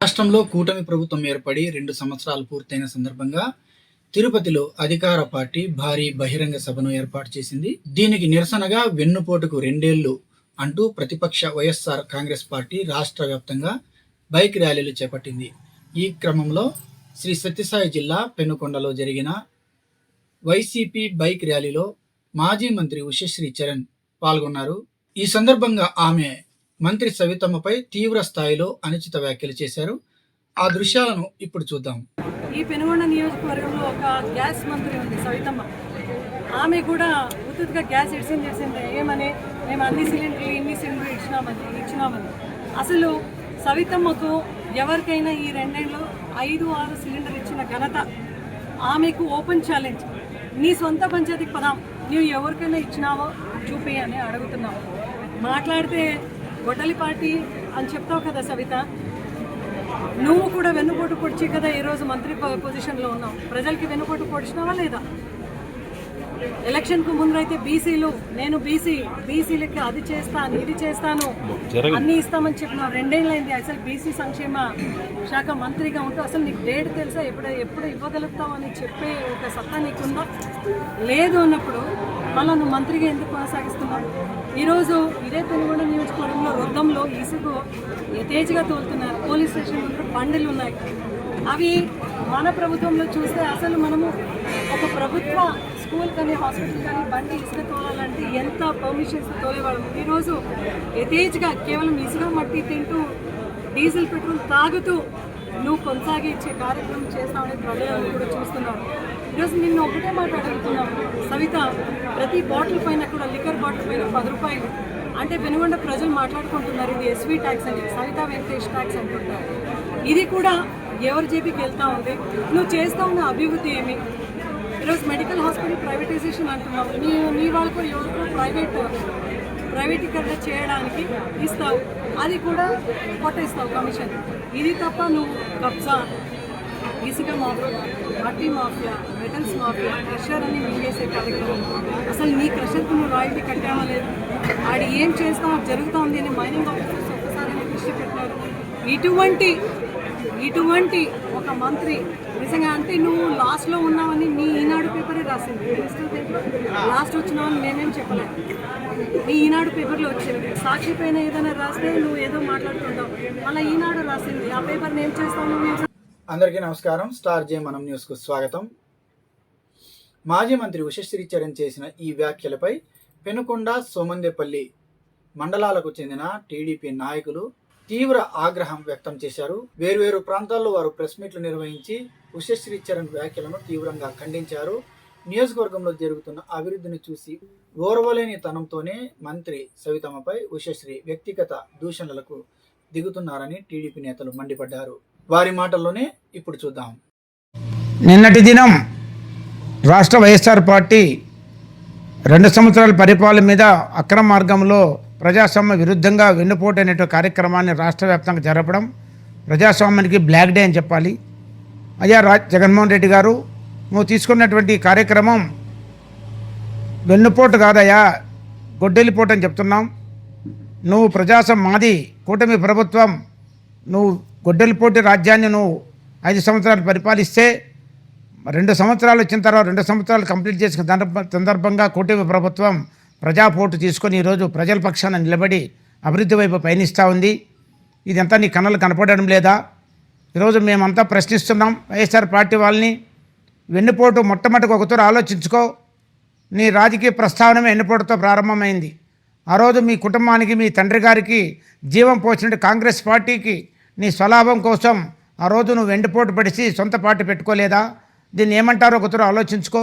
రాష్ట్రంలో కూటమి ప్రభుత్వం ఏర్పడి 2 సంవత్సరాలు పూర్తయిన సందర్భంగా తిరుపతిలో అధికార పార్టీ భారీ బహిరంగ సభను ఏర్పాటు చేసింది. దీనికి నిరసనగా వెన్నుపోటుకు 2 ఏళ్లు అంటూ ప్రతిపక్ష వైఎస్ఆర్ కాంగ్రెస్ పార్టీ రాష్ట్ర వ్యాప్తంగా బైక్ ర్యాలీలు చేపట్టింది. ఈ క్రమంలో శ్రీ సత్యసాయి జిల్లా పెనుకొండలో జరిగిన వైసీపీ బైక్ ర్యాలీలో మాజీ మంత్రి ఉషశ్రీ చరణ్ పాల్గొన్నారు. ఈ సందర్భంగా ఆమె మంత్రి సవితమ్మపై తీవ్ర స్థాయిలో అనుచిత వ్యాఖ్యలు చేశారు. ఆ దృశ్యాలను ఇప్పుడు చూద్దాం. ఈ పెనుగొండ నియోజకవర్గంలో ఒక గ్యాస్ మంత్రి ఉంది సవితమ్మ. ఆమె కూడా ఉత్తుగా గ్యాస్ ఇచ్చింది ఏమని, మేము ఇన్ని సిలిండర్లు ఇచ్చినామని. అసలు సవితమ్మకు ఎవరికైనా ఈ 2 ఏళ్ళు 5-6 సిలిండర్ ఇచ్చిన ఘనత ఆమెకు. ఓపెన్ ఛాలెంజ్, నీ సొంత పంచాయతీకి పదాం, నువ్వు ఎవరికైనా ఇచ్చినావో చూపి అని అడుగుతున్నావు. మాట్లాడితే గొడ్డలి పార్టీ అని చెప్తావు కదా సవిత. నువ్వు కూడా వెన్నుపోటు పొడిచి కదా ఈరోజు మంత్రి పొజిషన్లో ఉన్నావు. ప్రజలకి వెన్నుపోటు పొడిచినావా లేదా? ఎలక్షన్కు ముందు అయితే బీసీలు, నేను బీసీలకి అది చేస్తాను ఇది చేస్తాను అన్నీ ఇస్తామని చెప్పినావు. 2 ఏళ్ళైంది అసలు బీసీ సంక్షేమ శాఖ మంత్రిగా ఉంటూ అసలు నీకు డేట్ తెలుసా? ఎప్పుడు ఇవ్వగలుగుతావు అని చెప్పే ఒక సత్తా నీకుందా? లేదు అన్నప్పుడు మళ్ళీ నువ్వు మంత్రిగా ఎందుకు కొనసాగిస్తున్నావు? ఈరోజు ఇదే పెనుగొండ నియోజకవర్గంలో రొద్దంలో ఇసుగు యథేచ్ఛగా తోలుతున్నారు. పోలీస్ స్టేషన్ ముందు బండిలు ఉన్నాయి. అవి మన ప్రభుత్వంలో చూస్తే అసలు మనము ఒక ప్రభుత్వ స్కూల్ కానీ హాస్పిటల్ కానీ బండి ఇసుక తోలాలంటే ఎంత పర్మిషన్స్ తోలేవాళ్ళం. ఈరోజు యథేచ్ఛగా కేవలం ఇసుక మట్టి తింటూ డీజిల్ పెట్రోల్ తాగుతూ నువ్వు కొనసాగించే కార్యక్రమం చేస్తామని ప్రజలు కూడా చూస్తున్నావు. ఈరోజు నిన్ను ఒకటే మాట అడుగుతున్నావు సవిత, ప్రతి బాటిల్ పైన కూడా లిక్కర్ బాటిల్ పైన 10 రూపాయలు అంటే పెనుగొండ ప్రజలు మాట్లాడుకుంటున్నారు ఇది ఎస్వీ ట్యాక్స్ అని, సవిత వెంకటేష్ ట్యాక్స్ అనుకుంటారు. ఇది కూడా ఎవరి జేబీకి వెళ్తూ ఉంది. నువ్వు చేస్తూ ఉన్న అభివృద్ధి ఏమి? ఈరోజు మెడికల్ హాస్పిటల్ ప్రైవేటైజేషన్ అంటున్నావు. నీ వాళ్ళకు ఎవరికో ప్రైవేటీకరణ చేయడానికి ఇస్తావు, అది కూడా కొట్టేస్తావు కమిషన్. ఇది తప్ప నువ్వు కబ్జా, ఇసుక మాఫియా, మట్టి మాఫియా, మెటల్స్ మాఫియా, క్రషర్ అని మింగేసే కార్యక్రమం. అసలు నీ క్రషర్కు నువ్వు రాయితీ కట్టామా లేదు? ఆడి ఏం చేస్తామో జరుగుతూ ఉంది అని మైనింగ్ ఆఫీసర్స్ ఒక్కసారి దృష్టి పెట్టారు. ఇటువంటి ఒక మంత్రి నిజంగా అంటే నువ్వు లాస్ట్లో ఉన్నావని నీ ఈనాడు పేపరే రాసింది. లాస్ట్ వచ్చినావని మేమేం చెప్పలేదు. నీ ఈనాడు పేపర్లో వచ్చింది. సాక్షి పైన ఏదైనా రాస్తే నువ్వు ఏదో మాట్లాడుతుంటావు. మళ్ళీ ఈనాడు రాసింది. ఆ పేపర్ని ఏం చేస్తావు నువ్వు? అందరికీ నమస్కారం. స్టార్ జే మనం న్యూస్కు స్వాగతం. మాజీ మంత్రి ఉషశ్రీ చరణ్ చేసిన ఈ వ్యాఖ్యలపై పెనుకొండ, సోమందేపల్లి మండలాలకు చెందిన టీడీపీ నాయకులు తీవ్ర ఆగ్రహం వ్యక్తం చేశారు. వేర్వేరు ప్రాంతాల్లో వారు ప్రెస్ మీట్లు నిర్వహించి ఉషశ్రీ చరణ్ వ్యాఖ్యలను తీవ్రంగా ఖండించారు. నియోజకవర్గంలో జరుగుతున్న అభివృద్ధిని చూసి ఓర్వలేని తనంతోనే మంత్రి సవితమ్మపై ఉషశ్రీ వ్యక్తిగత దూషణలకు దిగుతున్నారని టీడీపీ నేతలు మండిపడ్డారు. వారి మాటల్లోనే ఇప్పుడు చూద్దాం. నిన్నటి దినం రాష్ట్ర వైఎస్ఆర్ పార్టీ 2 సంవత్సరాల పరిపాలన మీద అక్రమ మార్గంలో ప్రజాస్వామ్య విరుద్ధంగా వెన్నుపోటు అనే కార్యక్రమాన్ని రాష్ట్ర వ్యాప్తంగా జరపడం ప్రజాస్వామ్యానికి బ్లాక్ డే అని చెప్పాలి. అయ్యా జగన్మోహన్ రెడ్డి గారు, నువ్వు తీసుకున్నటువంటి కార్యక్రమం వెన్నుపోటు కాదయ్యా, గొడ్డలిపోటు అని చెప్తున్నాం. నువ్వు మాది కూటమి ప్రభుత్వం, నువ్వు గొడ్డలిపోటు రాజ్యాన్ని నువ్వు 5 సంవత్సరాలు పరిపాలిస్తే 2 సంవత్సరాలు వచ్చిన తర్వాత 2 సంవత్సరాలు కంప్లీట్ చేసిన సందర్భంగా కూటమి ప్రభుత్వం ప్రజాపోటు తీసుకొని ఈరోజు ప్రజల పక్షాన నిలబడి అభివృద్ధి వైపు పయనిస్తూ ఉంది. ఇదంతా నీ కళ్ళకు కనపడడం లేదా? ఈరోజు మేమంతా ప్రశ్నిస్తున్నాం వైఎస్ఆర్ పార్టీ వాళ్ళని. వెన్నుపోటు మొట్టమొదటిగా ఒకతూరు ఆలోచించుకో. నీ రాజకీయ ప్రస్థావనమే వెన్నుపోటుతో ప్రారంభమైంది. ఆ రోజు మీ కుటుంబానికి, మీ తండ్రి గారికి జీవం పోసిన కాంగ్రెస్ పార్టీకి నీ స్వలాభం కోసం ఆ రోజు నువ్వు వెన్నుపోటు పడిసి సొంత పార్టీ పెట్టుకోలేదా? దీన్ని ఏమంటారో ఒకతూరు ఆలోచించుకో.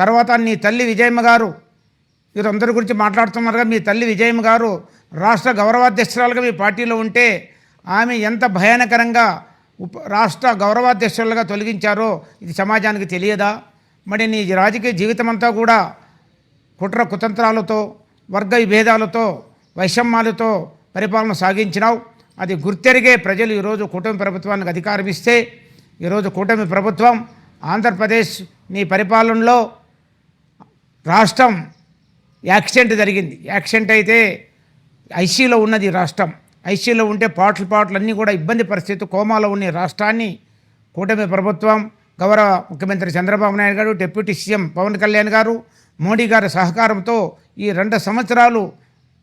తర్వాత నీ తల్లి విజయమ్మ గారు, వీరందరి గురించి మాట్లాడుతున్నారుగా, మీ తల్లి విజయమ్మ గారు రాష్ట్ర గౌరవాధ్యక్షురాలుగా మీ పార్టీలో ఉంటే ఆమె ఎంత భయానకరంగా రాష్ట్ర గౌరవాధ్యక్షులుగా తొలగించారో ఇది సమాజానికి తెలియదా? మరి నీ రాజకీయ జీవితం అంతా కూడా కుట్ర కుతంత్రాలతో, వర్గ విభేదాలతో, వైషమ్యాలతో పరిపాలన సాగించినావు. అది గుర్తెరిగే ప్రజలు ఈరోజు కూటమి ప్రభుత్వానికి అధికారం ఇస్తే, ఈరోజు కూటమి ప్రభుత్వం ఆంధ్రప్రదేశ్ నీ పరిపాలనలో రాష్ట్రం యాక్సిడెంట్ జరిగింది. యాక్సిడెంట్ అయితే ఐసీలో ఉన్నది రాష్ట్రం. ఐసీయూలో ఉంటే పాటలు అన్నీ కూడా ఇబ్బంది పరిస్థితి కోమాలో ఉన్న ఈ రాష్ట్రాన్ని కూటమి ప్రభుత్వం గౌరవ ముఖ్యమంత్రి చంద్రబాబు నాయుడు గారు, డిప్యూటీ సీఎం పవన్ కళ్యాణ్ గారు, మోడీ గారి సహకారంతో ఈ 2 సంవత్సరాలు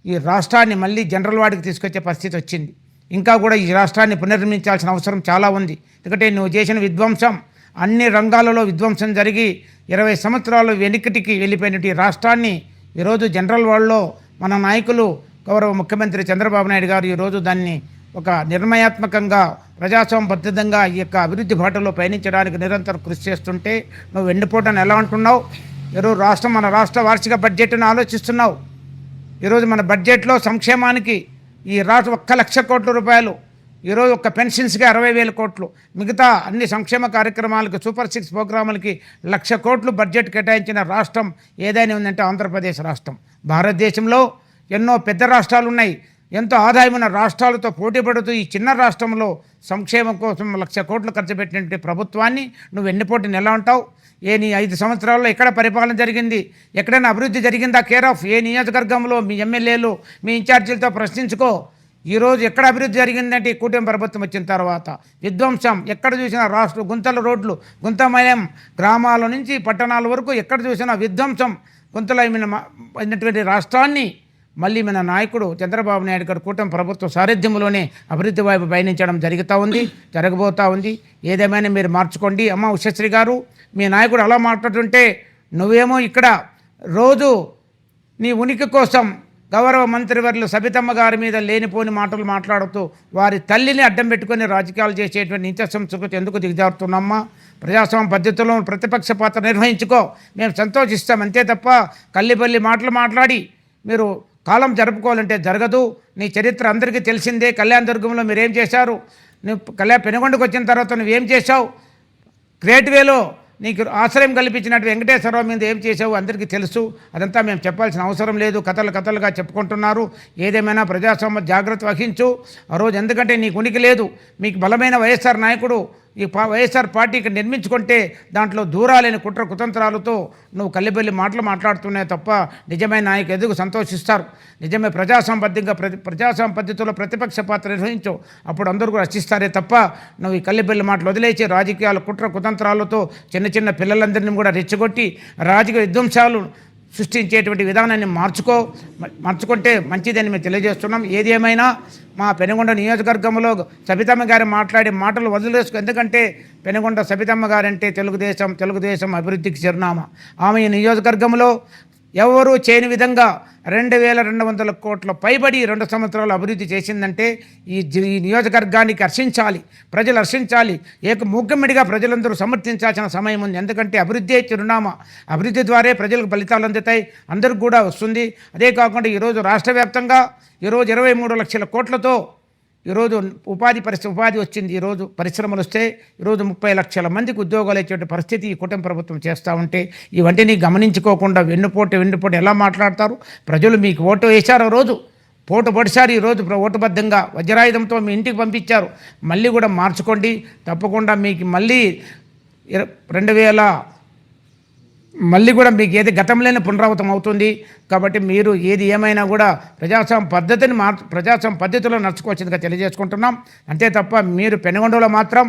ఈ రాష్ట్రాన్ని మళ్ళీ జనరల్ వార్డుకి తీసుకొచ్చే పరిస్థితి వచ్చింది. ఇంకా కూడా ఈ రాష్ట్రాన్ని పునర్నిర్మించాల్సిన అవసరం చాలా ఉంది. ఎందుకంటే నువ్వు చేసిన విధ్వంసం, అన్ని రంగాలలో విధ్వంసం జరిగి 20 సంవత్సరాలు వెనుకటికి వెళ్ళిపోయినట్టు ఈ రాష్ట్రాన్ని ఈరోజు జనరల్ వార్డులో మన నాయకులు గౌరవ ముఖ్యమంత్రి చంద్రబాబు నాయుడు గారు ఈరోజు దాన్ని ఒక నిర్ణయాత్మకంగా ప్రజాస్వామ్యబద్ధంగా ఈ యొక్క అభివృద్ధి బాటలో పయనించడానికి నిరంతరం కృషి చేస్తుంటే నువ్వు వెన్నుపోటాన్ని ఎలా అంటున్నావు? ఈరోజు మన రాష్ట్ర వార్షిక బడ్జెట్ను ఆలోచిస్తున్నావు. ఈరోజు మన బడ్జెట్లో సంక్షేమానికి ఈ రాష్ట్ర 1 లక్ష కోట్ల రూపాయలు, ఈరోజు ఒక్క పెన్షన్స్కి 60,000 కోట్లు, మిగతా అన్ని సంక్షేమ కార్యక్రమాలకు సూపర్ 6 ప్రోగ్రాములకి 1 లక్ష కోట్లు బడ్జెట్ కేటాయించిన రాష్ట్రం ఏదైనా ఉందంటే ఆంధ్రప్రదేశ్ రాష్ట్రం. భారతదేశంలో ఎన్నో పెద్ద రాష్ట్రాలు ఉన్నాయి. ఎంతో ఆదాయమైన రాష్ట్రాలతో పోటీ పడుతూ ఈ చిన్న రాష్ట్రంలో సంక్షేమం కోసం 1 లక్ష కోట్లు ఖర్చు పెట్టినటువంటి ప్రభుత్వాన్ని నువ్వు వెన్నుపోటుని ఎలా ఉంటావు? నీ 5 సంవత్సరాల్లో ఎక్కడ పరిపాలన జరిగింది? ఎక్కడైనా అభివృద్ధి జరిగిందా? కేర్ ఆఫ్ ఏ నియోజకవర్గంలో మీ ఎమ్మెల్యేలు మీ ఇన్ఛార్జీలతో ప్రశ్నించుకో. ఈరోజు ఎక్కడ అభివృద్ధి జరిగిందంటే ఈ కూటమి ప్రభుత్వం వచ్చిన తర్వాత విధ్వంసం ఎక్కడ చూసినా రాష్ట్ర గుంతల రోడ్లు, గుంతమయం, గ్రామాల నుంచి పట్టణాల వరకు ఎక్కడ చూసినా విధ్వంసం, గుంతలైనటువంటి రాష్ట్రాన్ని మళ్ళీ మన నాయకుడు చంద్రబాబు నాయుడు గారు కూటమి ప్రభుత్వ సారథ్యంలోనే అభివృద్ధి వైపు పయనించడం జరగబోతూ ఉంది. ఏదేమైనా మీరు మార్చుకోండి. అమ్మ ఉషశ్రీ గారు, మీ నాయకుడు అలా మాట్లాడుతుంటే నువ్వేమో ఇక్కడ రోజు నీ ఉనికి కోసం గౌరవ మంత్రివర్యులు సబితమ్మ గారి మీద లేనిపోని మాటలు మాట్లాడుతూ వారి తల్లిని అడ్డం పెట్టుకొని రాజకీయాలు చేసేటువంటి నీచ సంస్కృతి ఎందుకు దిగజారుతున్నామ్మా? ప్రజాస్వామ్య పద్ధతిలో ప్రతిపక్ష పాత్ర నిర్వహించుకో, మేము సంతోషిస్తాం. అంతే తప్ప కల్లిబల్లి మాటలు మాట్లాడి మీరు కాలం జరుపుకోవాలంటే జరగదు. నీ చరిత్ర అందరికీ తెలిసిందే. కళ్యాణదుర్గంలో మీరేం చేశారు? నువ్వు పెనుగొండకు వచ్చిన తర్వాత నువ్వేం చేశావు? గ్రేట్ వేలో నీకు ఆశ్రయం కల్పించినట్టు వెంకటేశ్వరరావు మీద ఏం చేసావు అందరికీ తెలుసు. అదంతా మేము చెప్పాల్సిన అవసరం లేదు. కథలుగా చెప్పుకుంటున్నారు. ఏదేమైనా ప్రజాస్వామ్య జాగ్రత్త వహించు ఆ రోజు. ఎందుకంటే నీకు ఉనికి లేదు. మీకు బలమైన వైఎస్ఆర్ నాయకుడు ఈ వైఎస్ఆర్ పార్టీకి నిర్మించుకుంటే దాంట్లో దూరాలేని కుట్ర కుతంత్రాలతో నువ్వు కల్లిబెల్లి మాటలు మాట్లాడుతున్నాయి తప్ప నిజమైన నాయకు ఎదుగు సంతోషిస్తారు. నిజమే ప్రజాస్వామ్య పద్ధతిలో ప్రతిపక్ష పాత్ర నిర్వహించు, అప్పుడు అందరూ కూడా రచిస్తారే తప్ప నువ్వు ఈ కల్లిబెల్లి మాటలు వదిలేసి రాజకీయాలు కుట్ర కుతంత్రాలతో చిన్న పిల్లలందరినీ కూడా రెచ్చగొట్టి రాజకీయ విధ్వంసాలు సృష్టించేటువంటి విధానాన్ని మార్చుకుంటే మంచిదని మేము తెలియజేస్తున్నాం. ఏది ఏమైనా మా పెనుగొండ నియోజకవర్గంలో సబితమ్మ గారు మాట్లాడే మాటలు వదిలేసుకు. ఎందుకంటే పెనుగొండ సబితమ్మ గారంటే తెలుగుదేశం అభివృద్ధికి చిరునామా. ఆమె ఈ నియోజకవర్గంలో ఎవరూ చేయని విధంగా 2,200 కోట్ల పైబడి 2 సంవత్సరాలు అభివృద్ధి చేసిందంటే ఈ నియోజకవర్గానికి ప్రజలు హర్షించాలి. మూకమ్మిడిగా ప్రజలందరూ సమర్థించాల్సిన సమయం ఉంది. ఎందుకంటే అభివృద్ధి చిరునామా. అభివృద్ధి ద్వారే ప్రజలకు ఫలితాలు అందుతాయి, అందరికి కూడా వస్తుంది. అదే కాకుండా ఈరోజు రాష్ట్ర వ్యాప్తంగా 23 లక్షల కోట్లతో ఈరోజు ఉపాధి వచ్చింది. ఈరోజు పరిశ్రమలు వస్తే ఈరోజు 30 లక్షల మందికి ఉద్యోగాలు ఇచ్చే పరిస్థితి ఈ కూటమి ప్రభుత్వం చేస్తూ ఉంటే ఇవన్నీ గమనించుకోకుండా వెన్నుపోటు ఎలా మాట్లాడతారు? ప్రజలు మీకు ఓటు వేశారు, రోజు పోటు పడిసారు. ఈరోజు ఓటుబద్ధంగా వజ్రాయుధంతో మీ ఇంటికి పంపించారు. మళ్ళీ కూడా మార్చుకోండి. తప్పకుండా మీకు మళ్ళీ మళ్ళీ కూడా మీకు ఏది గతంలోనే పునరావృతం అవుతుంది. కాబట్టి మీరు ఏది ఏమైనా కూడా ప్రజాస్వామ్య పద్ధతిలో నడుచుకోవచ్చుగా తెలియజేసుకుంటున్నాం. అంతే తప్ప మీరు పెనుగొండలో మాత్రం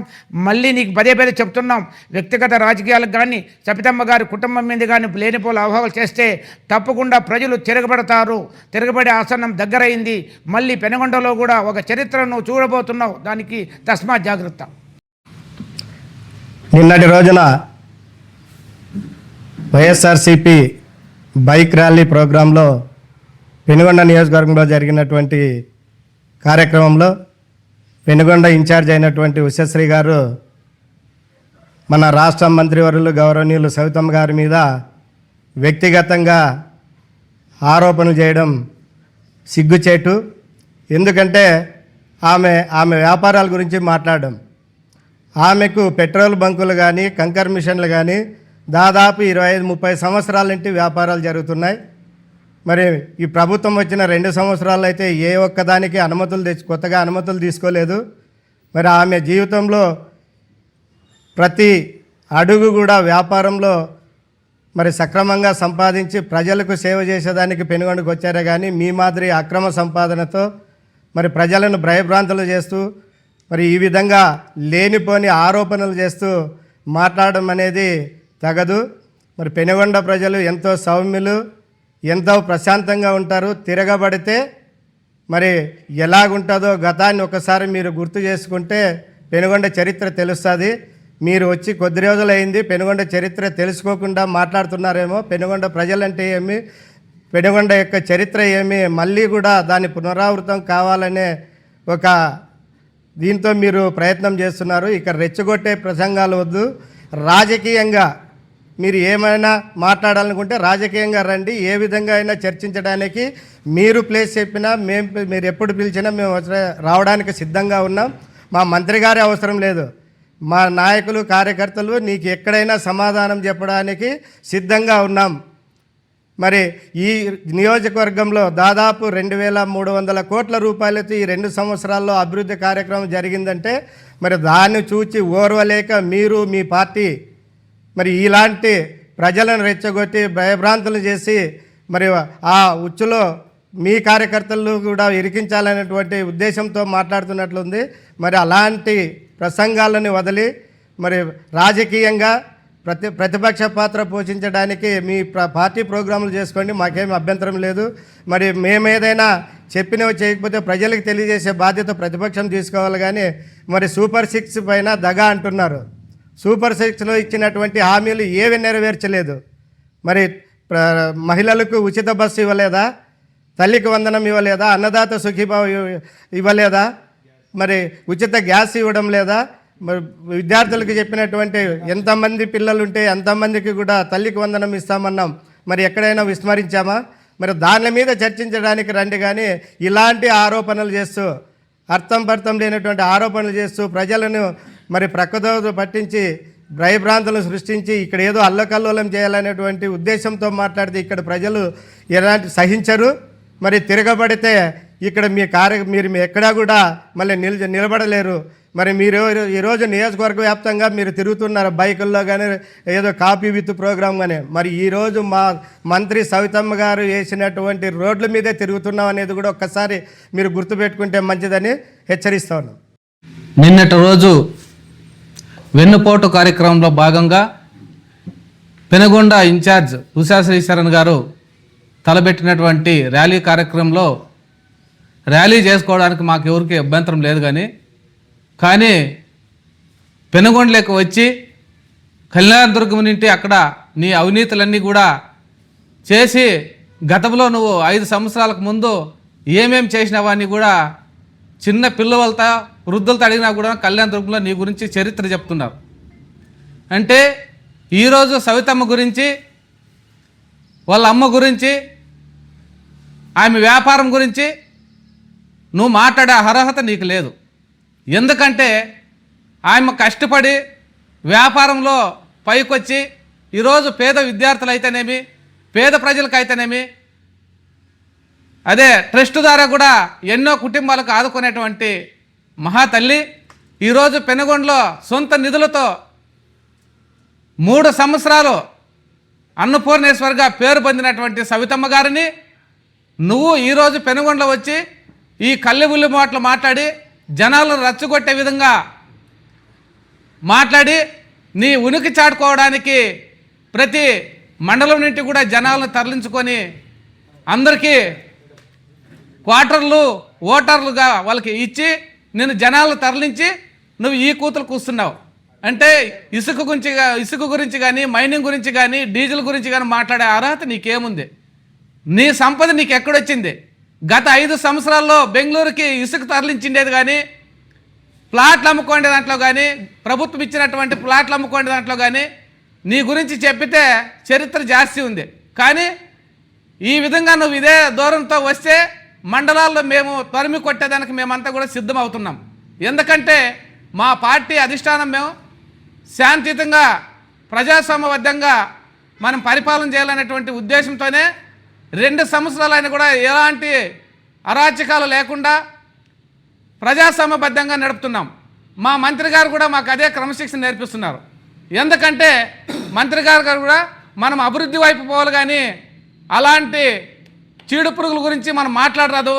మళ్ళీ నీకు పదే చెప్తున్నాం, వ్యక్తిగత రాజకీయాలకు కానీ సబితమ్మ గారి కుటుంబం మీద కానీ లేనిపోలు అవహాలు చేస్తే తప్పకుండా ప్రజలు తిరగబడే ఆసనం దగ్గరైంది. మళ్ళీ పెనుగొండలో కూడా ఒక చరిత్రను చూడబోతున్నావు. దానికి తస్మాత్ జాగ్రత్త. నిన్నటి రోజున వైఎస్ఆర్సీపీ బైక్ ర్యాలీ ప్రోగ్రాంలో పెనుగొండ నియోజకవర్గంలో జరిగినటువంటి కార్యక్రమంలో పెనుగొండ ఇన్ఛార్జ్ అయినటువంటి ఉషశ్రీ గారు మన రాష్ట్ర మంత్రివర్యులు గౌరవనీయులు సవితమ్మ గారి మీద వ్యక్తిగతంగా ఆరోపణలు చేయడం సిగ్గుచేటు. ఎందుకంటే ఆమె వ్యాపారాల గురించి మాట్లాడడం, ఆమెకు పెట్రోల్ బంకులు కానీ కంకర్ మిషన్లు కానీ దాదాపు 25-30 సంవత్సరాల నుండి వ్యాపారాలు జరుగుతున్నాయి. మరి ఈ ప్రభుత్వం వచ్చిన 2 సంవత్సరాలు అయితే ఏ ఒక్కదానికి కొత్తగా అనుమతులు తీసుకోలేదు. మరి ఆమె జీవితంలో ప్రతి అడుగు కూడా వ్యాపారంలో మరి సక్రమంగా సంపాదించి ప్రజలకు సేవ చేసేదానికి పెనుగొండకు వచ్చారే కానీ మీ మాదిరి అక్రమ సంపాదనతో మరి ప్రజలను భయభ్రాంతులు చేస్తూ మరి ఈ విధంగా లేనిపోని ఆరోపణలు చేస్తూ మాట్లాడడం అనేది తగదు. మరి పెనుగొండ ప్రజలు ఎంతో సౌమ్యులు, ఎంతో ప్రశాంతంగా ఉంటారు. తిరగబడితే మరి ఎలాగుంటుందో గతాన్ని ఒకసారి మీరు గుర్తు చేసుకుంటే పెనుగొండ చరిత్ర తెలుస్తుంది. మీరు వచ్చి కొద్ది రోజులైంది, పెనుగొండ చరిత్ర తెలుసుకోకుండా మాట్లాడుతున్నారేమో. పెనుగొండ ప్రజలంటే ఏమి, పెనుగొండ యొక్క చరిత్ర ఏమి, మళ్ళీ కూడా దాని పునరావృతం కావాలనే ఒక దీంతో మీరు ప్రయత్నం చేస్తున్నారు. ఇక రెచ్చగొట్టే ప్రసంగాలు వద్దు. రాజకీయంగా మీరు ఏమైనా మాట్లాడాలనుకుంటే రాజకీయంగా రండి. ఏ విధంగా అయినా చర్చించడానికి మీరు ప్లేస్ చెప్పినా మీరు ఎప్పుడు పిలిచినా మేము రావడానికి సిద్ధంగా ఉన్నాం. మా మంత్రి గారే అవసరం లేదు, మా నాయకులు కార్యకర్తలు నీకు ఎక్కడైనా సమాధానం చెప్పడానికి సిద్ధంగా ఉన్నాం. మరి ఈ నియోజకవర్గంలో దాదాపు 2,300 కోట్ల రూపాయలతో ఈ 2 సంవత్సరాల్లో అభివృద్ధి కార్యక్రమం జరిగిందంటే మరి దాన్ని చూచి ఓర్వలేక మీరు మీ పార్టీ మరి ఇలాంటి ప్రజలను రెచ్చగొట్టి భయభ్రాంతులు చేసి మరి ఆ ఉచ్చులో మీ కార్యకర్తలు కూడా ఇరికించాలనేటువంటి ఉద్దేశంతో మాట్లాడుతున్నట్లుంది. మరి అలాంటి ప్రసంగాలను వదిలి మరి రాజకీయంగా ప్రతిపక్ష పాత్ర పోషించడానికి మీ పార్టీ ప్రోగ్రాములు చేసుకోండి, మాకేమి అభ్యంతరం లేదు. మరి మేమేదైనా చెప్పినవి చేయకపోతే ప్రజలకు తెలియజేసే బాధ్యత ప్రతిపక్షం తీసుకోవాలి. కానీ మరి సూపర్ 6 పైన దగా అంటున్నారు. సూపర్ 6లో ఇచ్చినటువంటి హామీలు ఏవి నెరవేర్చలేదు. మరి మహిళలకు ఉచిత బస్సు ఇవ్వలేదా, తల్లికి వందనం ఇవ్వలేదా, అన్నదాత సుఖీభావ ఇవ్వలేదా, మరి ఉచిత గ్యాస్ ఇవ్వడం లేదా, మరి విద్యార్థులకు చెప్పినటువంటి ఎంతమంది పిల్లలు ఉంటే ఎంతమందికి కూడా తల్లికి వందనం ఇస్తామన్నాం, మరి ఎక్కడైనా విస్మరించామా? మరి దాని మీద చర్చించడానికి రండి. కానీ ఇలాంటి ఆరోపణలు చేస్తూ అర్థం లేనటువంటి ఆరోపణలు చేస్తూ ప్రజలను మరి ప్రక్కదో పట్టించి భయభ్రాంతులను సృష్టించి ఇక్కడ ఏదో అల్లకల్లోలం చేయాలనేటువంటి ఉద్దేశంతో మాట్లాడితే ఇక్కడ ప్రజలు ఎలాంటి సహించరు. మరి తిరగబడితే ఇక్కడ మీరు ఎక్కడా కూడా మళ్ళీ నిలబడలేరు. మరి మీరు ఈరోజు నియోజకవర్గ వ్యాప్తంగా మీరు తిరుగుతున్నారు బైకుల్లో కానీ ఏదో కాపీ విత్ ప్రోగ్రామ్ కానీ. మరి ఈరోజు మా మంత్రి సవితమ్మ గారు వేసినటువంటి రోడ్ల మీదే తిరుగుతున్నాం అనేది కూడా ఒక్కసారి మీరు గుర్తుపెట్టుకుంటే మంచిదని హెచ్చరిస్తాను. నిన్నటి రోజు వెన్నుపోటు కార్యక్రమంలో భాగంగా పెనుగొండ ఇన్ఛార్జ్ ఉషా శ్రీశరణ్ గారు తలబెట్టినటువంటి ర్యాలీ కార్యక్రమంలో ర్యాలీ చేసుకోవడానికి మాకు ఎవరికి అభ్యంతరం లేదు. కానీ పెనుగొండలోకి వచ్చి కళ్యాణదుర్గం నుండి అక్కడ నీ అవినీతులన్నీ కూడా చేసి గతంలో నువ్వు 5 సంవత్సరాలకు ముందు ఏమేం చేసినావని కూడా చిన్న పిల్లలతో వృద్ధులతో అడిగినా కూడా కళ్యాణదుర్గంలో నీ గురించి చరిత్ర చెప్తున్నారు. అంటే ఈరోజు సవితమ్మ గురించి, వాళ్ళ అమ్మ గురించి, ఆమె వ్యాపారం గురించి నువ్వు మాట్లాడే అర్హత నీకు లేదు. ఎందుకంటే ఆమె కష్టపడి వ్యాపారంలో పైకొచ్చి ఈరోజు పేద విద్యార్థులు అయితేనేమి, పేద ప్రజలకైతేనేమి, అదే ట్రస్ట్ ద్వారా కూడా ఎన్నో కుటుంబాలకు ఆదుకునేటువంటి మహాతల్లి ఈరోజు పెనుగొండలో సొంత నిధులతో 3 సంవత్సరాలు అన్నపూర్ణేశ్వర్గా పేరు పొందినటువంటి సవితమ్మ గారిని నువ్వు ఈరోజు పెనుగొండలో వచ్చి ఈ కళ్ళెబుల్లి మాటలు మాట్లాడి జనాలను రచ్చగొట్టే విధంగా మాట్లాడి నీ ఉనికి చాటుకోవడానికి ప్రతి మండలం నుండి కూడా జనాలను తరలించుకొని అందరికీ క్వార్టర్లు ఓటర్లుగా వాళ్ళకి ఇచ్చి నేను జనాలను తరలించి నువ్వు ఈ కూతురు కూస్తున్నావు. అంటే ఇసుక గురించి కానీ, మైనింగ్ గురించి కానీ, డీజిల్ గురించి కానీ మాట్లాడే అర్హత నీకేముంది? నీ సంపద నీకు ఎక్కడొచ్చింది? గత 5 సంవత్సరాల్లో బెంగళూరుకి ఇసుక తరలించిండేది కానీ, ప్లాట్లు అమ్ముకోండే దాంట్లో కానీ, ప్రభుత్వం ఇచ్చినటువంటి ప్లాట్లు అమ్ముకోండే దాంట్లో కానీ నీ గురించి చెప్పితే చరిత్ర జాస్తి ఉంది. కానీ ఈ విధంగా నువ్వు ఇదే దూరంతో వస్తే మండలాల్లో మేము తరిమి కొట్టేదానికి మేమంతా కూడా సిద్ధమవుతున్నాం. ఎందుకంటే మా పార్టీ అధిష్టానం మేము శాంతియుతంగా ప్రజాస్వామ్యబద్ధంగా మనం పరిపాలన చేయాలనేటువంటి ఉద్దేశంతోనే 2 సంవత్సరాలైనా కూడా ఎలాంటి అరాచకాలు లేకుండా ప్రజాస్వామ్యబద్ధంగా నడుపుతున్నాం. మా మంత్రి గారు కూడా మాకు అదే క్రమశిక్షణ నేర్పిస్తున్నారు. ఎందుకంటే మంత్రి గారు కూడా మనం అభివృద్ధి వైపు పోవాలి, కానీ అలాంటి చీడు పురుగుల గురించి మనం మాట్లాడరాదు.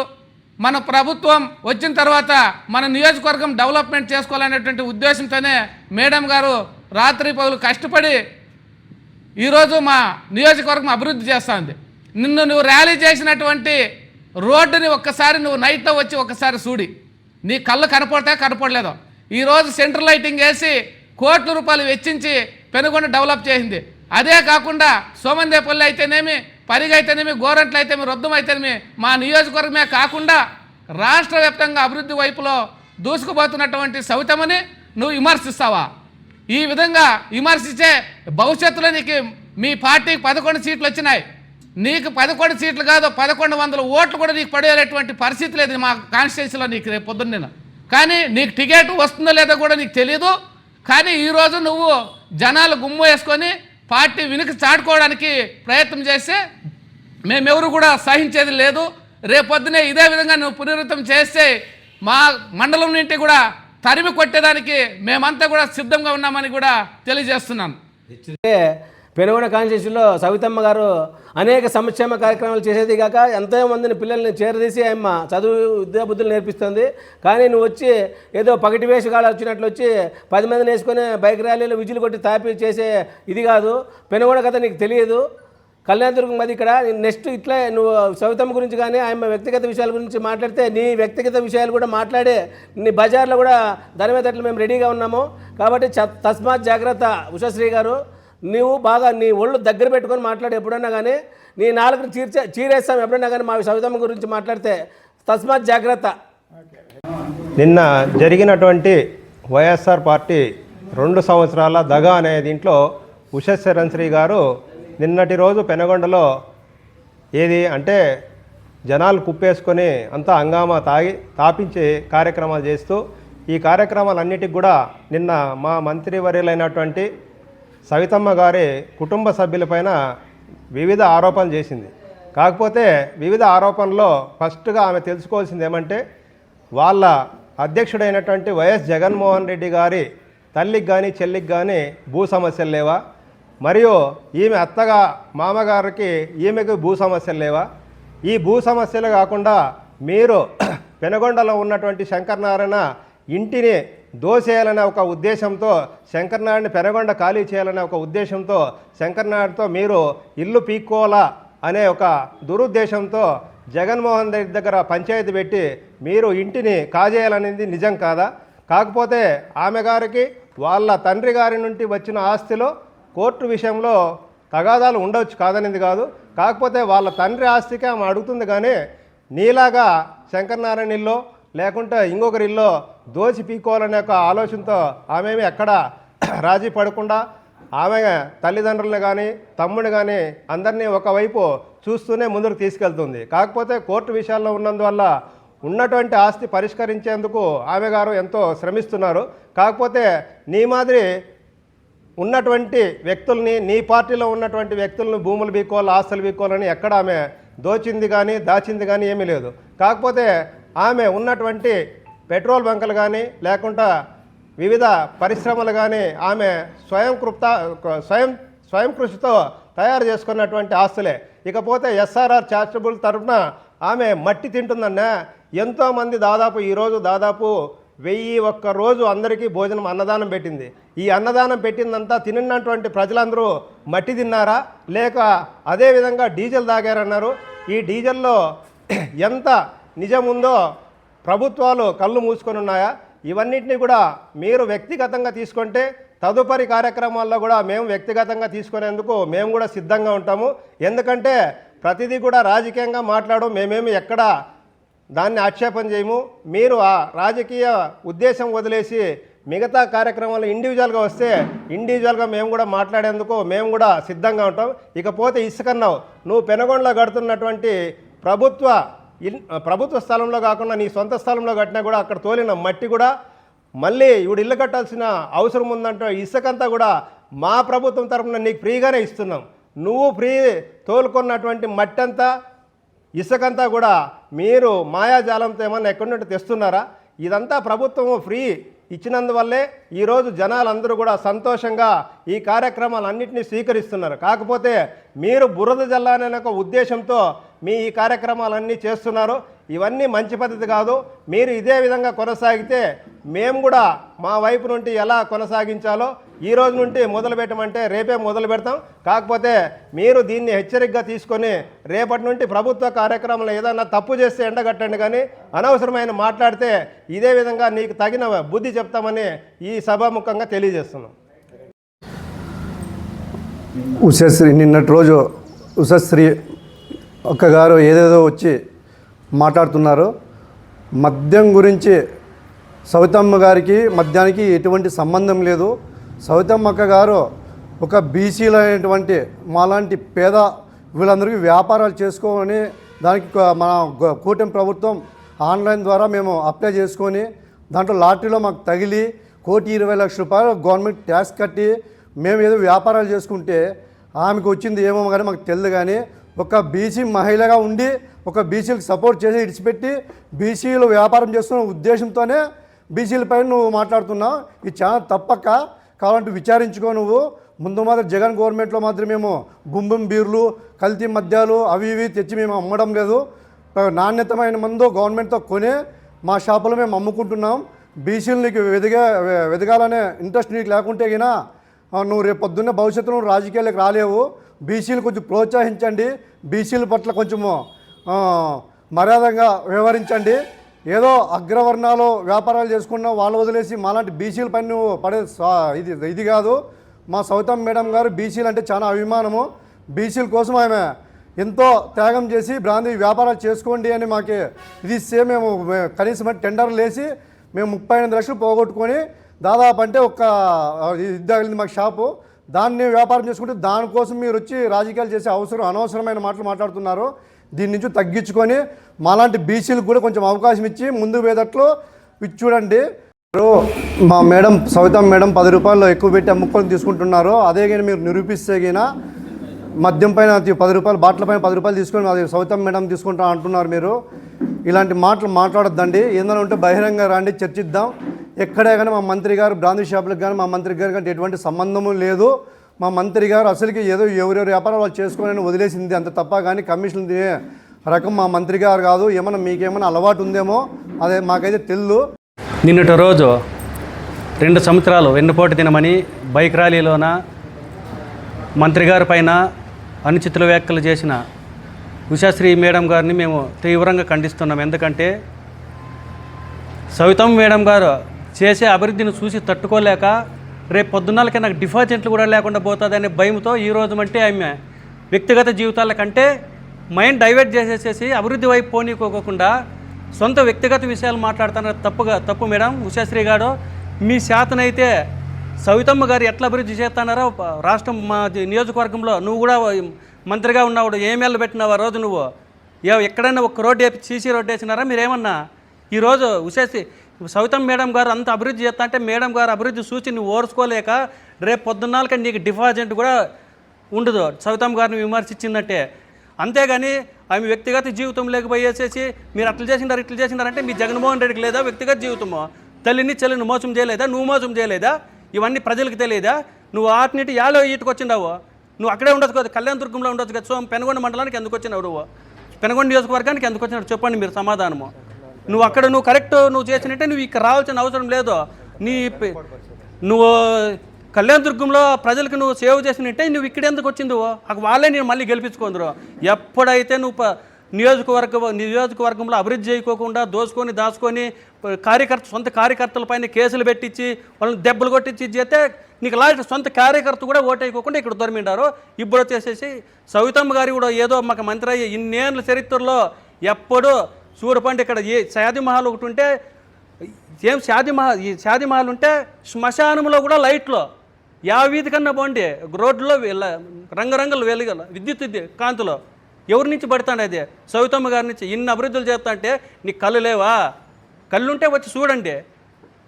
మన ప్రభుత్వం వచ్చిన తర్వాత మన నియోజకవర్గం డెవలప్మెంట్ చేసుకోవాలనేటువంటి ఉద్దేశంతోనే మేడం గారు రాత్రి పగలు కష్టపడి ఈరోజు మా నియోజకవర్గం అభివృద్ధి చేస్తుంది. నువ్వు ర్యాలీ చేసినటువంటి రోడ్డుని ఒక్కసారి నువ్వు నైట్లో వచ్చి ఒక్కసారి చూడి నీ కళ్ళు కనపడలేదో. ఈరోజు సెంట్రల్ లైటింగ్ వేసి కోట్ల రూపాయలు వెచ్చించి పెనుగొండ డెవలప్ చేసింది. అదే కాకుండా సోమందేపల్లి అయితేనేమి, పరిగి అయితేనేమి, గోరంట్లు అయితేనేమి, రొద్దం అయితేనేమి మా నియోజకవర్గమే కాకుండా రాష్ట్ర వ్యాప్తంగా అభివృద్ధి వైపులో దూసుకుపోతున్నటువంటి సవితమని నువ్వు విమర్శిస్తావా? ఈ విధంగా విమర్శించే భవిష్యత్తులో నీకు మీ పార్టీకి 11 సీట్లు వచ్చినాయి. నీకు 11 సీట్లు కాదు 1100 ఓట్లు కూడా నీకు పడేటువంటి పరిస్థితి లేదు మా కాన్స్టిట్యున్సీలో నీకు రేపు పొద్దున్న. కానీ నీకు టికెట్ వస్తుందో లేదో కూడా నీకు తెలియదు. కానీ ఈరోజు నువ్వు జనాలు గుమ్ము వేసుకొని పార్టీ వెనుక చాటుకోవడానికి ప్రయత్నం చేస్తే మేమెవరు కూడా సహించేది లేదు. రేపొద్దునే ఇదే విధంగా నువ్వు పునరుద్ధం చేస్తే మా మండలం నుండి కూడా తరిమి కొట్టేదానికి మేమంతా కూడా సిద్ధంగా ఉన్నామని కూడా తెలియజేస్తున్నాను. పెనుగొండ కాన్స్టిట్యూన్సీలో సవితమ్మ గారు అనేక సంక్షేమ కార్యక్రమాలు చేసేది కాక ఎంతో మందిని పిల్లల్ని చేరదీసి ఆయమ్మ చదువు విద్యాబుద్ధులు నేర్పిస్తుంది. కానీ నువ్వు వచ్చి ఏదో పగటి వేషగాళ్ళు వచ్చినట్లు వచ్చి 10 మందిని వేసుకొని బైక్ ర్యాలీలో విజులు కొట్టి తాపి చేసే ఇది కాదు. పెనుగొండ కథ నీకు తెలియదు. కళ్యాణదుర్గం మధ్య ఇక్కడ నెక్స్ట్ ఇట్లా నువ్వు సవితమ్మ గురించి కానీ ఆయన వ్యక్తిగత విషయాల గురించి మాట్లాడితే నీ వ్యక్తిగత విషయాలు కూడా మాట్లాడే నీ బజార్లో కూడా దానిమీదట్లు మేము రెడీగా ఉన్నాము. కాబట్టి తస్మాత్ జాగ్రత్త ఉషశ్రీ గారు. నువ్వు బాగా నీ ఒళ్ళు దగ్గర పెట్టుకొని మాట్లాడు. ఎప్పుడన్నా కానీ నీ నాలుగుని చీరేస్తాం. ఎప్పుడన్నా కానీ మా సవితమ్మ గురించి మాట్లాడితే తస్మాత్ జాగ్రత్త. నిన్న జరిగినటువంటి వైఎస్ఆర్ పార్టీ 2 సంవత్సరాల దగా అనే దీంట్లో ఉషశ్రీ గారు నిన్నటి రోజు పెనుగొండలో ఏది అంటే జనాలు కుప్పేసుకొని అంతా హంగామా తాపించి కార్యక్రమాలు చేస్తూ ఈ కార్యక్రమాలన్నిటికి కూడా నిన్న మా మంత్రివర్యులైనటువంటి సవితమ్మ గారి కుటుంబ సభ్యులపైన వివిధ ఆరోపణలు చేసింది. కాకపోతే వివిధ ఆరోపణల్లో ఫస్ట్గా ఆమె తెలుసుకోవాల్సింది ఏమంటే వాళ్ళ అధ్యక్షుడైనటువంటి వైఎస్ జగన్మోహన్ రెడ్డి గారి తల్లికి కానీ చెల్లికి కానీ భూ సమస్యలు లేవా? మరియు ఈమె అత్తగా మామగారికి ఈమెకు భూ సమస్యలు లేవా? ఈ భూ సమస్యలు కాకుండా మీరు పెనుగొండలో ఉన్నటువంటి శంకరనారాయణ ఇంటిని దోసేయాలనే ఒక ఉద్దేశంతో శంకరనారాయణ పెనుగొండ ఖాళీ చేయాలనే ఒక ఉద్దేశంతో శంకరనారాయణతో మీరు ఇల్లు పీక్కోవాలా అనే ఒక దురుద్దేశంతో జగన్మోహన్ రెడ్డి దగ్గర పంచాయతీ పెట్టి మీరు ఇంటిని కాజేయాలనేది నిజం కాదా? కాకపోతే ఆమె గారికి వాళ్ళ తండ్రి గారి నుండి వచ్చిన ఆస్తిలో కోర్టు విషయంలో తగాదాలు ఉండవచ్చు, కాదనేది కాదు. కాకపోతే వాళ్ళ తండ్రి ఆస్తికి ఆమె అడుగుతుంది. కానీ నీలాగా శంకరనారాయణ ఇల్లో లేకుంటే ఇంకొకరి ఇల్లో దోచి పీక్కోవాలనే ఒక ఆలోచనతో ఆమెమి ఎక్కడ రాజీ పడకుండా ఆమె తల్లిదండ్రులను కానీ తమ్ముడిని కానీ అందరినీ ఒకవైపు చూస్తూనే ముందుకు తీసుకెళ్తుంది. కాకపోతే కోర్టు విషయాల్లో ఉన్నందువల్ల ఉన్నటువంటి ఆస్తి పరిష్కరించేందుకు ఆమె గారు ఎంతో శ్రమిస్తున్నారు. కాకపోతే నీ మాదిరి ఉన్నటువంటి వ్యక్తుల్ని నీ పార్టీలో ఉన్నటువంటి వ్యక్తులను భూములు బీక్కోవాలి ఆస్తులు బీక్కోవాలని ఎక్కడ ఆమె దోచింది కానీ దాచింది కానీ ఏమీ లేదు. కాకపోతే ఆమె ఉన్నటువంటి పెట్రోల్ బంకులు కానీ లేకుండా వివిధ పరిశ్రమలు కానీ ఆమె స్వయం కృషితో తయారు చేసుకున్నటువంటి ఆస్తులే. ఇకపోతే ఎస్ఆర్ఆర్ చారిటబుల్ తరఫున ఆమె మట్టి తింటుందన్న ఎంతోమంది ఈరోజు దాదాపు 1001 రోజు అందరికీ భోజనం అన్నదానం పెట్టింది. ఈ అన్నదానం పెట్టిందంతా తిన్నటువంటి ప్రజలందరూ మట్టి తిన్నారా లేక అదేవిధంగా డీజిల్ తాగారన్నారు. ఈ డీజిల్లో ఎంత నిజం ఉందో ప్రభుత్వాలు కళ్ళు మూసుకొని ఉన్నాయా? ఇవన్నింటినీ కూడా మీరు వ్యక్తిగతంగా తీసుకుంటే తదుపరి కార్యక్రమాల్లో కూడా మేము వ్యక్తిగతంగా తీసుకునేందుకు మేము కూడా సిద్ధంగా ఉంటాము. ఎందుకంటే ప్రతిదీ కూడా రాజకీయంగా మాట్లాడడం మేమేమి ఎక్కడ దాన్ని ఆక్షేపణ చేయము. మీరు ఆ రాజకీయ ఉద్దేశం వదిలేసి మిగతా కార్యక్రమాలు ఇండివిజువల్గా వస్తే ఇండివిజువల్గా మేము కూడా మాట్లాడేందుకు మేము కూడా సిద్ధంగా ఉంటాం. ఇకపోతే ఇసుకన్నావు, నువ్వు పెనుగొండలో కడుతున్నటువంటి ప్రభుత్వ స్థలంలో కాకుండా నీ సొంత స్థలంలో కట్టినా కూడా అక్కడ తోలిన మట్టి కూడా మళ్ళీ ఇప్పుడు ఇల్లు కట్టాల్సిన అవసరం ఉందంటే ఇసుకంతా కూడా మా ప్రభుత్వం తరఫున నీకు ఫ్రీగానే ఇస్తున్నాం. నువ్వు ఫ్రీ తోలుకున్నటువంటి మట్టి అంతా ఇసుకంతా కూడా మీరు మాయాజాలంతో ఏమన్నా ఎక్కడి నుండి తెస్తున్నారా? ఇదంతా ప్రభుత్వము ఫ్రీ ఇచ్చినందువల్లే ఈరోజు జనాలందరూ కూడా సంతోషంగా ఈ కార్యక్రమాలన్నింటినీ స్వీకరిస్తున్నారు. కాకపోతే మీరు బురద జల్లాలనే ఒక ఉద్దేశంతో మీ ఈ కార్యక్రమాలన్నీ చేస్తున్నారు. ఇవన్నీ మంచి పద్ధతి కాదు. మీరు ఇదే విధంగా కొనసాగితే మేము కూడా మా వైపు నుండి ఎలా కొనసాగించాలో ఈ రోజు నుండి మొదలు పెట్టమంటే రేపే మొదలు పెడతాం. కాకపోతే మీరు దీన్ని హెచ్చరికగా తీసుకొని రేపటి నుండి ప్రభుత్వ కార్యక్రమంలో ఏదైనా తప్పు చేస్తే ఎండగట్టండి, కానీ అనవసరమైన మాట్లాడితే ఇదే విధంగా నీకు తగిన బుద్ధి చెప్తామని ఈ సభాముఖంగా తెలియజేస్తున్నాం. ఉషశ్రీ నిన్నటి రోజు ఉషశ్రీ అక్కగారు ఏదేదో వచ్చి మాట్లాడుతున్నారు. మద్యం గురించి సవితమ్మ గారికి మద్యానికి ఎటువంటి సంబంధం లేదు. సవితమ్మ అక్క గారు ఒక బీసీలు అనేటువంటి మాలాంటి పేద వీళ్ళందరికీ వ్యాపారాలు చేసుకోని దానికి మన కూటమి ప్రభుత్వం ఆన్లైన్ ద్వారా మేము అప్లై చేసుకొని దాంట్లో లాటరీలో మాకు తగిలి 1,20,00,000 గవర్నమెంట్ ట్యాక్స్ కట్టి మేము ఏదో వ్యాపారాలు చేసుకుంటే ఆమెకు వచ్చింది ఏమో కానీ మాకు తెలియదు. కానీ ఒక బీసీ మహిళగా ఉండి ఒక బీసీలకు సపోర్ట్ చేసి ఇడిచిపెట్టి బీసీలు వ్యాపారం చేస్తున్న ఉద్దేశంతోనే బీసీలపై నువ్వు మాట్లాడుతున్నావు. ఇది చాలా తప్పక. కావాలంటే విచారించుకో. నువ్వు ముందు మాత్రం జగన్ గవర్నమెంట్లో మాత్రం మేము బుంబం బీర్లు కల్తీ మద్యాలు అవి ఇవి తెచ్చి మేము అమ్మడం లేదు. నాణ్యతమైన మందు గవర్నమెంట్తో కొనే మా షాపులో మేము అమ్ముకుంటున్నాం. బీసీలు నీకు వెదగాలనే ఇంట్రెస్ట్ నీకు లేకుంటే గినా నువ్వు రేపు పొద్దున్నే భవిష్యత్తులో నువ్వు రాజకీయాలకు రాలేవు. బీసీలు కొంచెం ప్రోత్సహించండి, బీసీల పట్ల కొంచెము మర్యాదగా వ్యవహరించండి. ఏదో అగ్రవర్ణాలు వ్యాపారాలు చేసుకున్నా వాళ్ళు వదిలేసి మాలాంటి బీసీల పైన నువ్వు పడే ఇది కాదు. మా సవితమ్మ మేడం గారు బీసీలు అంటే చాలా అభిమానము. బీసీల కోసం ఆమె ఎంతో త్యాగం చేసి బ్రాంతి వ్యాపారాలు చేసుకోండి అని మాకు ఇది ఇస్తే మేము కనీసం టెండర్లు వేసి మేము 38 లక్షలు పోగొట్టుకొని దాదాపు అంటే ఒక ఇది తగిలింది మాకు షాపు. దాన్ని వ్యాపారం చేసుకుంటే దానికోసం మీరు వచ్చి రాజకీయాలు చేసే అనవసరమైన మాటలు మాట్లాడుతున్నారు. దీని నుంచి తగ్గించుకొని మాలాంటి బీసీలకు కూడా కొంచెం అవకాశం ఇచ్చి ముందు వేదట్లో ఇచ్చి చూడండి. మా మేడం సవితమ్మ మేడం 10 రూపాయలు ఎక్కువ పెట్టి అమ్ముకొని తీసుకుంటున్నారు. అదే కానీ మీరు నిరూపిస్తే గినా మద్యం పైన 10 రూపాయలు బాటిల్ పైన 10 రూపాయలు తీసుకొని అది సవితమ్మ మేడం తీసుకుంటా అంటున్నారు. మీరు ఇలాంటి మాటలు మాట్లాడొద్దండి. ఏదైనా ఉంటే బహిరంగ రండి, చర్చిద్దాం. ఎక్కడే కానీ మా మంత్రి గారు బ్రాందీ షాపులకు కానీ మా మంత్రి గారు కానీ ఎటువంటి సంబంధము లేదు. మా మంత్రి గారు అసలుకి ఏదో ఎవరెవరు వ్యాపారం వాళ్ళు చేసుకోవాలని వదిలేసింది అంత తప్ప, కానీ కమిషన్ తినే రకం మా మంత్రి గారు కాదు. ఏమన్నా మీకేమైనా అలవాటు ఉందేమో అదే మాకైతే తెల్లు. నిన్నటి రోజు 2 సంవత్సరాలు వెన్నుపోటు తినమని బైక్ ర్యాలీలోన మంత్రి గారి పైన అనుచిత వ్యాఖ్యలు చేసిన ఉషాశ్రీ మేడం గారిని మేము తీవ్రంగా ఖండిస్తున్నాం. ఎందుకంటే సవితమ్మ మేడం గారు చేసే అభివృద్ధిని చూసి తట్టుకోలేక రేపు పొద్దున్నలకి నాకు డిపాజిట్లు కూడా లేకుండా పోతుందనే భయంతో ఈరోజు అంటే ఆమె వ్యక్తిగత జీవితాల కంటే మైండ్ డైవర్ట్ చేసేసేసి అభివృద్ధి వైపు పోనీకోకుండా సొంత వ్యక్తిగత విషయాలు మాట్లాడుతున్నారు. తప్పు మేడం ఉషాశ్రీ గారు. మీ శాతనైతే సవితమ్మ గారు ఎట్లా అభివృద్ధి చేస్తున్నారో రాష్ట్రం మా నియోజకవర్గంలో నువ్వు కూడా మంత్రిగా ఉన్నావు, ఏమేళ్ళు పెట్టినావు ఆ రోజు నువ్వు ఎక్కడైనా ఒక రోడ్డు వేసి సీసీ రోడ్డు వేసినారా మీరేమన్నా? ఈరోజు ఉషాశ్రీ సవితమ్మ మేడం గారు అంత అభివృద్ధి చేస్తా అంటే మేడం గారు అభివృద్ధి చూసి నువ్వు ఓర్చుకోలేక రేపు పొద్దున్నాళ్ళకి నీకు డిపాజిట్ కూడా ఉండదు సవితమ్మ గారిని విమర్శించిందంటే. అంతేగాని ఆమె వ్యక్తిగత జీవితం లేకపోయేసేసి మీరు అట్లా చేసినారు ఇట్లా చేసినారంటే మీ జగన్మోహన్ రెడ్డికి లేదా వ్యక్తిగత జీవితము? తల్లిని చెల్లిని మోసం చేయలేదా? నువ్వు మోసం చేయలేదా? ఇవన్నీ ప్రజలకు తెలియదా? నువ్వు ఆటినిటి యాలో ఈటుకు వచ్చినావు. నువ్వు అక్కడే ఉండొచ్చు కదా, కళ్యాణదుర్గంలో ఉండొచ్చు కదా. సో పెనుగొండ మండలానికి ఎందుకు వచ్చినావు? నువ్వు పెనుగొండ నియోజకవర్గానికి ఎందుకు వచ్చినావు చెప్పండి మీరు సమాధానము. నువ్వు అక్కడ నువ్వు కరెక్ట్ నువ్వు చేసినట్టే నువ్వు ఇక్కడ రావాల్సిన అవసరం లేదు. నువ్వు కళ్యాణదుర్గంలో ప్రజలకు నువ్వు సేవ్ చేసినట్టే నువ్వు ఇక్కడ ఎందుకు వచ్చిందో వాళ్ళే నేను మళ్ళీ గెలిపించుకుందరు. ఎప్పుడైతే నువ్వు నియోజకవర్గంలో అభివృద్ధి చేయకోకుండా దోసుకొని దాచుకొని సొంత కార్యకర్తలపైన కేసులు పెట్టించి వాళ్ళని దెబ్బలు కొట్టించి చేస్తే నీకు లాస్ట్ సొంత కార్యకర్త కూడా ఓటైకోకుండా ఇక్కడ దొరికిండారు. ఇప్పుడు వచ్చేసేసి సవితమ్మ గారి కూడా ఏదో మాకు మంత్రి అయ్యే ఇన్నేళ్ళ చరిత్రలో ఎప్పుడూ చూడపండి ఇక్కడ షాదీ మహల్ ఒకటి ఉంటే ఏం షాదీ మహల్ ఉంటే శ్మశానంలో కూడా లైట్లు వీధి కన్నా బాగుండి రోడ్లో రంగురంగులు వెలుగల విద్యుత్ కాంతిలో ఎవరి నుంచి పడుతుంది అది? సవితమ్మ గారి నుంచి. ఇన్ని అభివృద్ధులు చేస్తా అంటే నీకు కళ్ళు లేవా? కళ్ళుంటే వచ్చి చూడండి.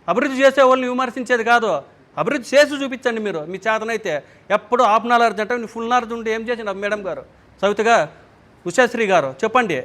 అభివృద్ధి చేసే వాళ్ళని విమర్శించేది కాదు, అభివృద్ధి చేసి చూపించండి మీరు మీ చేతనైతే. ఎప్పుడు హాఫ్ నాలెడ్జ్ అంటే ఫుల్ నాలెడ్జ్ ఉంటే ఏం చేసిండు మేడం గారు సవితగా ఉషాశ్రీ గారు చెప్పండి.